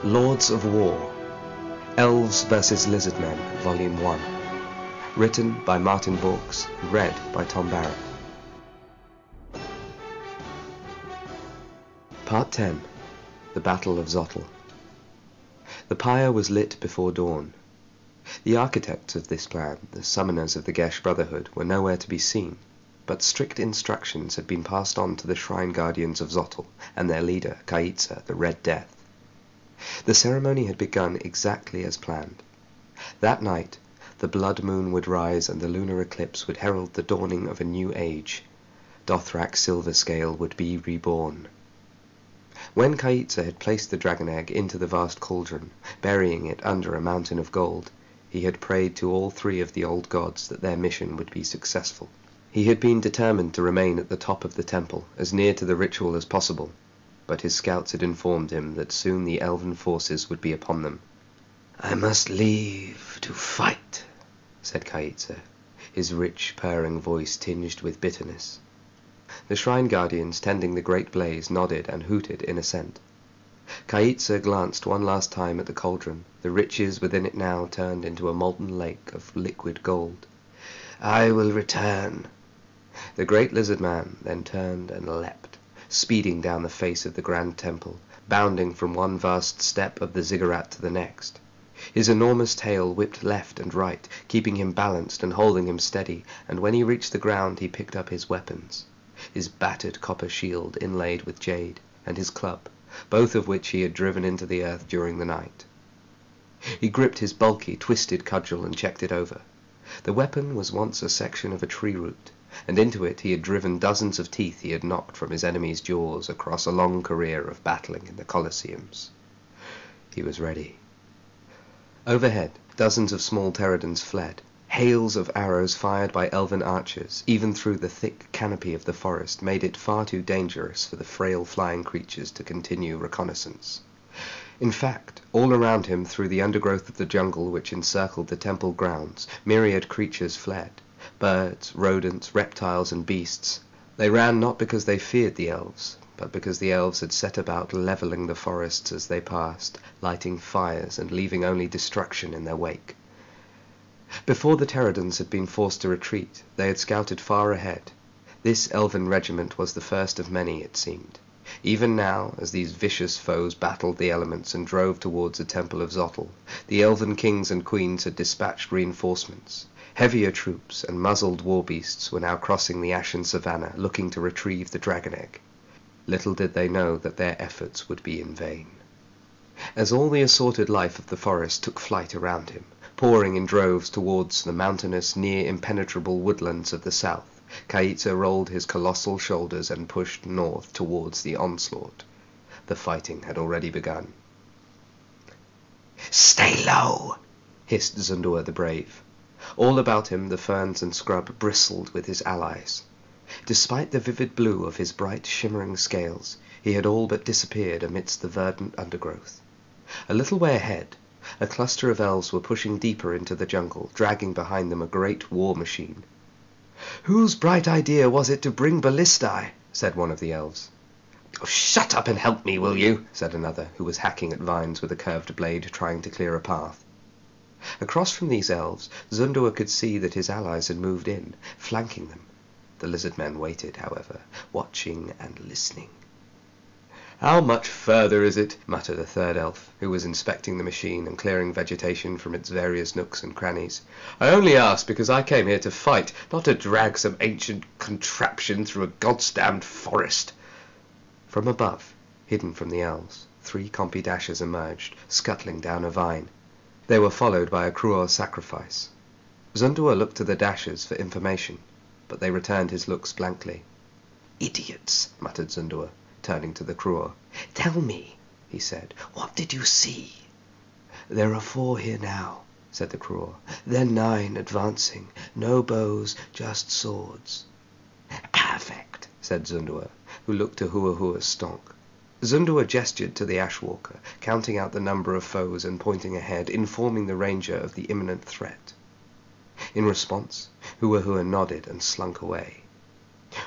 Lords of War, Elves vs. Lizardmen, Volume 1. Written by Martin Vaux, read by Tom Barratt. Part 10. The Battle of Zottel. The pyre was lit before dawn. The architects of this plan, the summoners of the Gesh Brotherhood, were nowhere to be seen, but strict instructions had been passed on to the shrine guardians of Zottel and their leader, Kaitza, the Red Death. The ceremony had begun exactly as planned. That night, the blood moon would rise and the lunar eclipse would herald the dawning of a new age. Dothrak's silver scale would be reborn. When Kaitza had placed the dragon egg into the vast cauldron, burying it under a mountain of gold, he had prayed to all three of the old gods that their mission would be successful. He had been determined to remain at the top of the temple, as near to the ritual as possible, but his scouts had informed him that soon the elven forces would be upon them. "I must leave to fight," said Kaitza, his rich, purring voice tinged with bitterness. The shrine guardians tending the great blaze nodded and hooted in assent. Kaitza glanced one last time at the cauldron, the riches within it now turned into a molten lake of liquid gold. "I will return." The great lizard man then turned and leapt, speeding down the face of the grand temple, bounding from one vast step of the ziggurat to the next. His enormous tail whipped left and right, keeping him balanced and holding him steady, and when he reached the ground he picked up his weapons, his battered copper shield inlaid with jade, and his club, both of which he had driven into the earth during the night. He gripped his bulky, twisted cudgel and checked it over. The weapon was once a section of a tree root, and into it he had driven dozens of teeth he had knocked from his enemy's jaws across a long career of battling in the Colosseums. He was ready. Overhead, dozens of small pterodons fled. Hails of arrows fired by elven archers, even through the thick canopy of the forest, made it far too dangerous for the frail flying creatures to continue reconnaissance. In fact, all around him, through the undergrowth of the jungle which encircled the temple grounds, myriad creatures fled. Birds, rodents, reptiles, and beasts. They ran not because they feared the elves, but because the elves had set about levelling the forests as they passed, lighting fires and leaving only destruction in their wake. Before the pterodons had been forced to retreat, they had scouted far ahead. This elven regiment was the first of many, it seemed. Even now, as these vicious foes battled the elements and drove towards the temple of Zottel, the elven kings and queens had dispatched reinforcements. Heavier troops and muzzled war beasts were now crossing the ashen savannah, looking to retrieve the dragon egg. Little did they know that their efforts would be in vain. As all the assorted life of the forest took flight around him, pouring in droves towards the mountainous, near-impenetrable woodlands of the south, Kaitza rolled his colossal shoulders and pushed north towards the onslaught. The fighting had already begun. "Stay low!" hissed Zundua the Brave. All about him the ferns and scrub bristled with his allies. Despite the vivid blue of his bright shimmering scales, he had all but disappeared amidst the verdant undergrowth. A little way ahead, a cluster of elves were pushing deeper into the jungle, dragging behind them a great war machine. "Whose bright idea was it to bring ballistae?" said one of the elves. "Oh, shut up and help me, will you?" said another, who was hacking at vines with a curved blade, trying to clear a path. Across from these elves, Zundua could see that his allies had moved in, flanking them. The lizardmen waited, however, watching and listening. "How much further is it?" muttered a third elf, who was inspecting the machine and clearing vegetation from its various nooks and crannies. "I only ask because I came here to fight, not to drag some ancient contraption through a goddamned forest." From above, hidden from the elves, 3 compy dashers emerged, scuttling down a vine. They were followed by a cruel sacrifice. Zundua looked to the dashers for information, but they returned his looks blankly. "Idiots," muttered Zundua, turning to the Kruor. "Tell me," he said, "what did you see?" "There are 4 here now," said the Kruor. "Then 9 advancing. No bows, just swords." "Perfect," said Zundua, who looked to Huahua's stonk. Zundua gestured to the Ashwalker, counting out the number of foes and pointing ahead, informing the ranger of the imminent threat. In response, Huahua nodded and slunk away.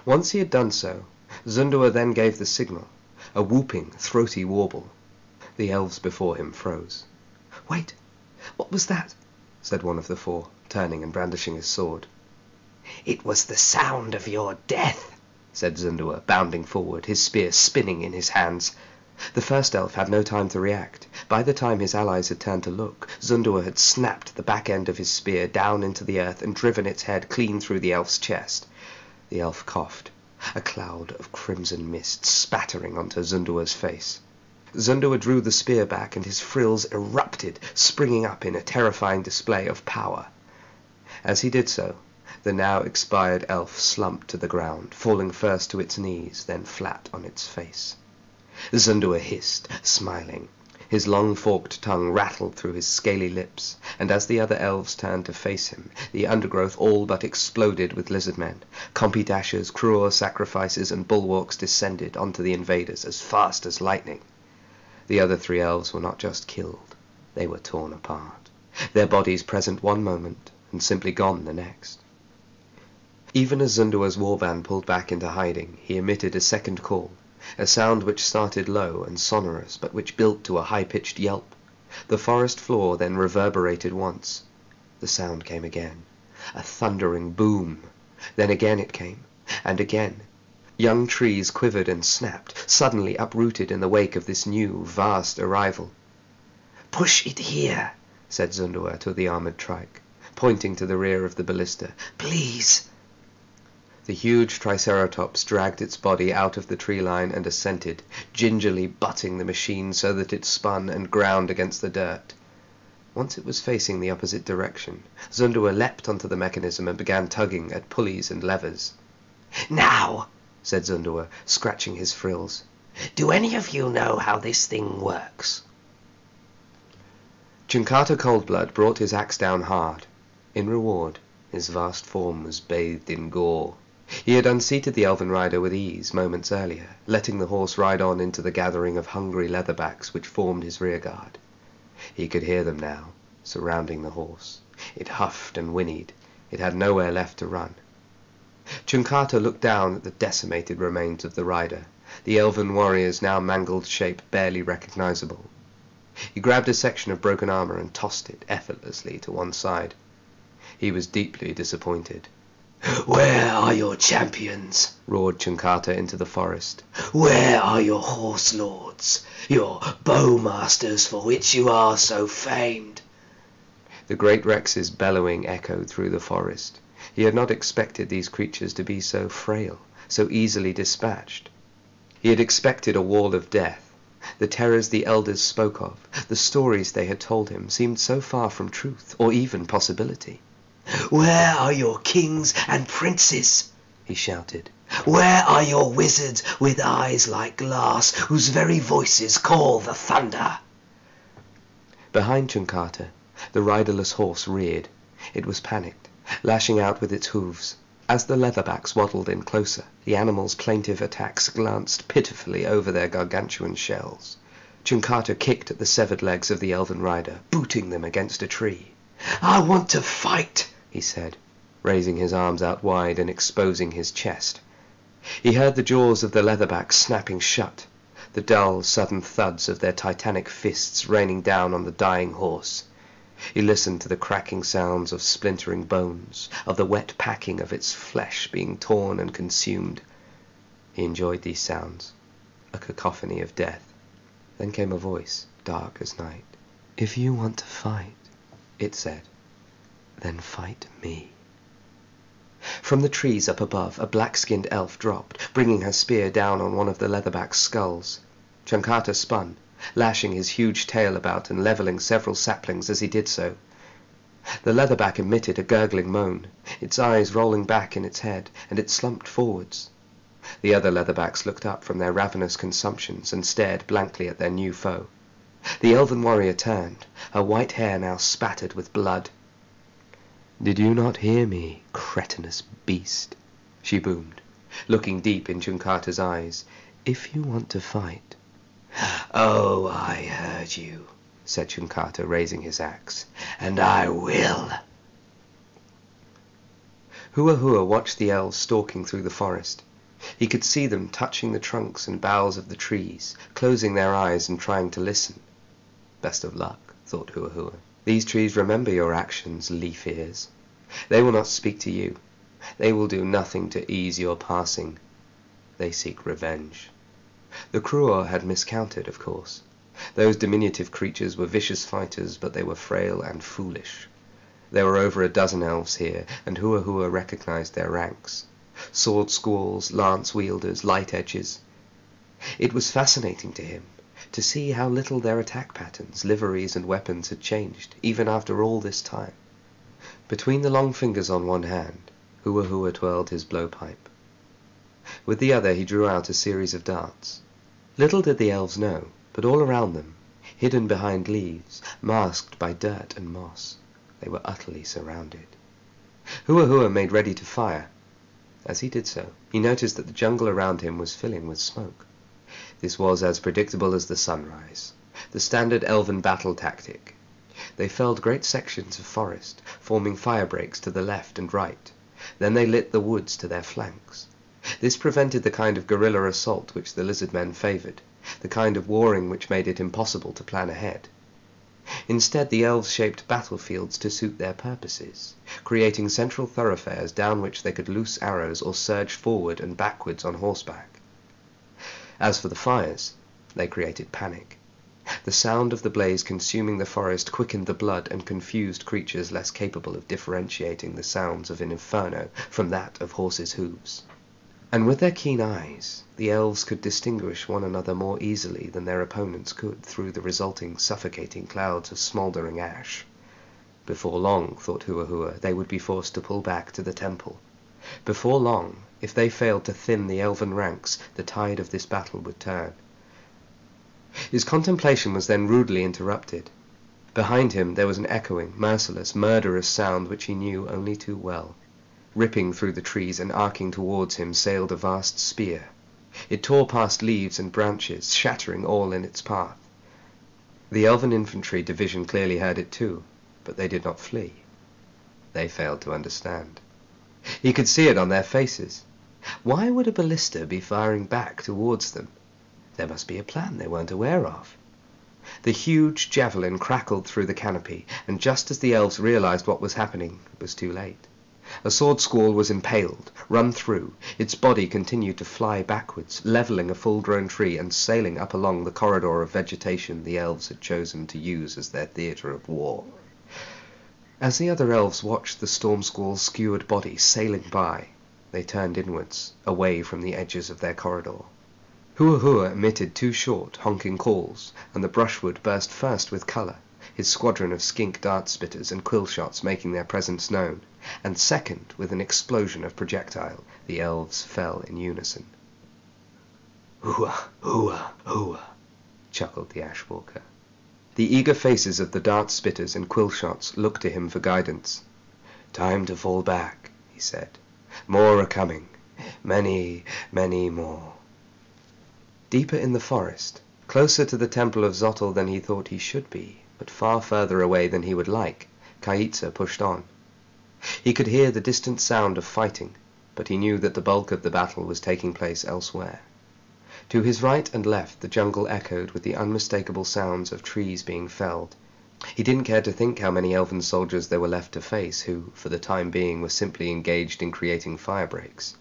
Once he had done so, Zundua then gave the signal, a whooping, throaty warble. The elves before him froze. "Wait! What was that?" said one of the four, turning and brandishing his sword. "It was the sound of your death," said Zundua, bounding forward, his spear spinning in his hands. The first elf had no time to react. By the time his allies had turned to look, Zundua had snapped the back end of his spear down into the earth and driven its head clean through the elf's chest. The elf coughed, a cloud of crimson mist spattering onto Zundua's face. Zundua drew the spear back, and his frills erupted, springing up in a terrifying display of power. As he did so, the now expired elf slumped to the ground, falling first to its knees, then flat on its face. Zundua hissed, smiling. His long forked tongue rattled through his scaly lips, and as the other elves turned to face him, the undergrowth all but exploded with lizardmen. Compy dashes, cruel sacrifices, and bulwarks descended onto the invaders as fast as lightning. The other three elves were not just killed, they were torn apart, their bodies present one moment and simply gone the next. Even as Zundua's warband pulled back into hiding, he emitted a second call, a sound which started low and sonorous, but which built to a high-pitched yelp. The forest floor then reverberated once. The sound came again, a thundering boom. Then again it came, and again. Young trees quivered and snapped, suddenly uprooted in the wake of this new, vast arrival. "Push it here," said Zundua to the armoured trike, pointing to the rear of the ballista. "Please." The huge triceratops dragged its body out of the tree line and ascended, gingerly butting the machine so that it spun and ground against the dirt. Once it was facing the opposite direction, Zundua leapt onto the mechanism and began tugging at pulleys and levers. "Now," said Zundua, scratching his frills, "do any of you know how this thing works?" Chunkata Coldblood brought his axe down hard. In reward, his vast form was bathed in gore. He had unseated the elven rider with ease moments earlier, letting the horse ride on into the gathering of hungry leatherbacks which formed his rearguard. He could hear them now, surrounding the horse. It huffed and whinnied. It had nowhere left to run. Chunkata looked down at the decimated remains of the rider, the elven warrior's now mangled shape barely recognizable. He grabbed a section of broken armor and tossed it effortlessly to one side. He was deeply disappointed. "Where are your champions?" roared Chunkata into the forest. "Where are your horse lords, your bowmasters for which you are so famed?" The great Rex's bellowing echoed through the forest. He had not expected these creatures to be so frail, so easily dispatched. He had expected a wall of death. The terrors the elders spoke of, the stories they had told him, seemed so far from truth, or even possibility. "Where are your kings and princes?" he shouted. "Where are your wizards with eyes like glass, whose very voices call the thunder?" Behind Chunkata, the riderless horse reared. It was panicked, lashing out with its hooves. As the leatherbacks waddled in closer, the animal's plaintive attacks glanced pitifully over their gargantuan shells. Chunkata kicked at the severed legs of the elven rider, booting them against a tree. "I want to fight," he said, raising his arms out wide and exposing his chest. He heard the jaws of the leatherbacks snapping shut, the dull, sudden thuds of their titanic fists raining down on the dying horse. He listened to the cracking sounds of splintering bones, of the wet packing of its flesh being torn and consumed. He enjoyed these sounds, a cacophony of death. Then came a voice, dark as night. "If you want to fight," it said, "then fight me." From the trees up above, a black-skinned elf dropped, bringing her spear down on one of the leatherback's skulls. Chunkata spun, lashing his huge tail about and levelling several saplings as he did so. The leatherback emitted a gurgling moan, its eyes rolling back in its head, and it slumped forwards. The other leatherbacks looked up from their ravenous consumptions and stared blankly at their new foe. The elven warrior turned, her white hair now spattered with blood. "Did you not hear me, cretinous beast?" she boomed, looking deep in Chunkata's eyes. "If you want to fight—" "Oh, I heard you," said Chunkata, raising his axe, "and I will." Hua watched the elves stalking through the forest. He could see them touching the trunks and boughs of the trees, closing their eyes and trying to listen. Best of luck, thought Hua. These trees remember your actions, leaf ears. They will not speak to you. They will do nothing to ease your passing. They seek revenge. The Kruor had miscounted, of course. Those diminutive creatures were vicious fighters, but they were frail and foolish. There were over a dozen elves here, and Hua recognized their ranks. Sword squalls, lance wielders, light edges. It was fascinating to him to see how little their attack patterns, liveries, and weapons had changed, even after all this time. Between the long fingers on one hand, Hua twirled his blowpipe. With the other he drew out a series of darts. Little did the elves know, but all around them, hidden behind leaves, masked by dirt and moss, they were utterly surrounded. Hua made ready to fire. As he did so, he noticed that the jungle around him was filling with smoke. This was as predictable as the sunrise, the standard elven battle tactic. They felled great sections of forest, forming fire breaks to the left and right. Then they lit the woods to their flanks. This prevented the kind of guerrilla assault which the Lizardmen favored, the kind of warring which made it impossible to plan ahead. Instead, the elves shaped battlefields to suit their purposes, creating central thoroughfares down which they could loose arrows or surge forward and backwards on horseback. As for the fires, they created panic. The sound of the blaze consuming the forest quickened the blood and confused creatures less capable of differentiating the sounds of an inferno from that of horses' hooves. And with their keen eyes, the elves could distinguish one another more easily than their opponents could through the resulting suffocating clouds of smouldering ash. Before long, thought Hua, they would be forced to pull back to the temple. Before long, if they failed to thin the elven ranks, the tide of this battle would turn. His contemplation was then rudely interrupted. Behind him there was an echoing, merciless, murderous sound which he knew only too well. Ripping through the trees and arcing towards him sailed a vast spear. It tore past leaves and branches, shattering all in its path. The elven infantry division clearly heard it too, but they did not flee. They failed to understand. He could see it on their faces. Why would a ballista be firing back towards them? There must be a plan they weren't aware of. The huge javelin crackled through the canopy, and just as the elves realized what was happening, it was too late. A sword squall was impaled, run through. Its body continued to fly backwards, leveling a full-grown tree and sailing up along the corridor of vegetation the elves had chosen to use as their theatre of war. As the other elves watched the storm squall's skewered body sailing by, they turned inwards, away from the edges of their corridor. Hua emitted two short, honking calls, and the brushwood burst first with colour, his squadron of skink dart spitters and quill shots making their presence known, and second, with an explosion of projectile, the elves fell in unison. Hua, chuckled the Ashwalker. The eager faces of the dart spitters and quill shots looked to him for guidance. Time to fall back, he said. More are coming. Many, many more. Deeper in the forest, closer to the temple of Zotl than he thought he should be, but far further away than he would like, Kaitza pushed on. He could hear the distant sound of fighting, but he knew that the bulk of the battle was taking place elsewhere. To his right and left the jungle echoed with the unmistakable sounds of trees being felled. He didn't care to think how many elven soldiers there were left to face who, for the time being, were simply engaged in creating fire breaks.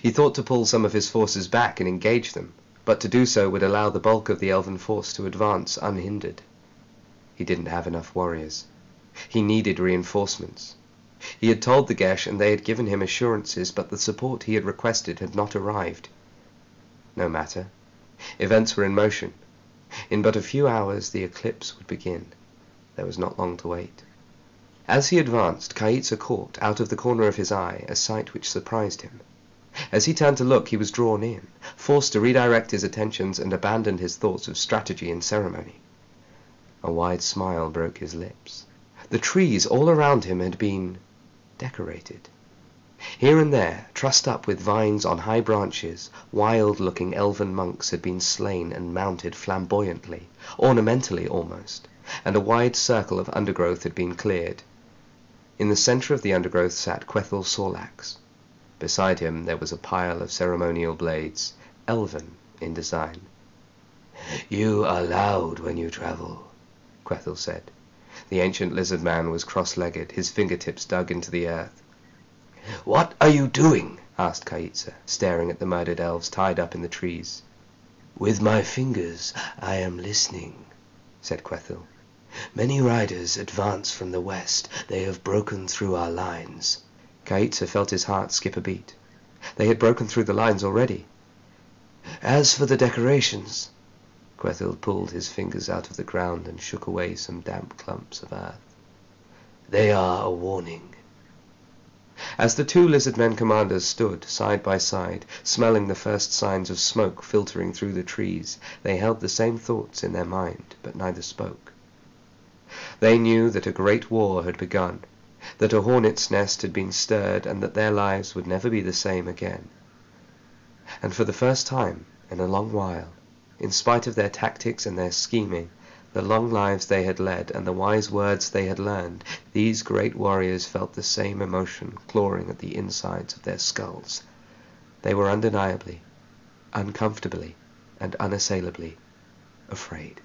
He thought to pull some of his forces back and engage them, but to do so would allow the bulk of the elven force to advance unhindered. He didn't have enough warriors. He needed reinforcements. He had told the Gesh and they had given him assurances, but the support he had requested had not arrived. No matter. Events were in motion. In but a few hours the eclipse would begin. There was not long to wait. As he advanced, Kaitza caught, out of the corner of his eye, a sight which surprised him. As he turned to look, he was drawn in, forced to redirect his attentions and abandon his thoughts of strategy and ceremony. A wide smile broke his lips. The trees all around him had been decorated. Here and there, trussed up with vines on high branches, wild-looking elven monks had been slain and mounted flamboyantly, ornamentally almost, and a wide circle of undergrowth had been cleared. In the centre of the undergrowth sat Quethel Sorlax. Beside him there was a pile of ceremonial blades, elven in design. "You are loud when you travel," Quethel said. The ancient lizard man was cross-legged, his fingertips dug into the earth. "What are you doing?" asked Caitza, staring at the murdered elves tied up in the trees. "With my fingers I am listening," said Quethel. "Many riders advance from the west. They have broken through our lines." Caitza felt his heart skip a beat. They had broken through the lines already. "As for the decorations," Quethel pulled his fingers out of the ground and shook away some damp clumps of earth, "they are a warning." As the two lizardmen commanders stood side by side, smelling the first signs of smoke filtering through the trees, they held the same thoughts in their mind, but neither spoke. They knew that a great war had begun, that a hornet's nest had been stirred, and that their lives would never be the same again. And for the first time in a long while, in spite of their tactics and their scheming, the long lives they had led, and the wise words they had learned, these great warriors felt the same emotion clawing at the insides of their skulls. They were undeniably, uncomfortably, and unassailably afraid.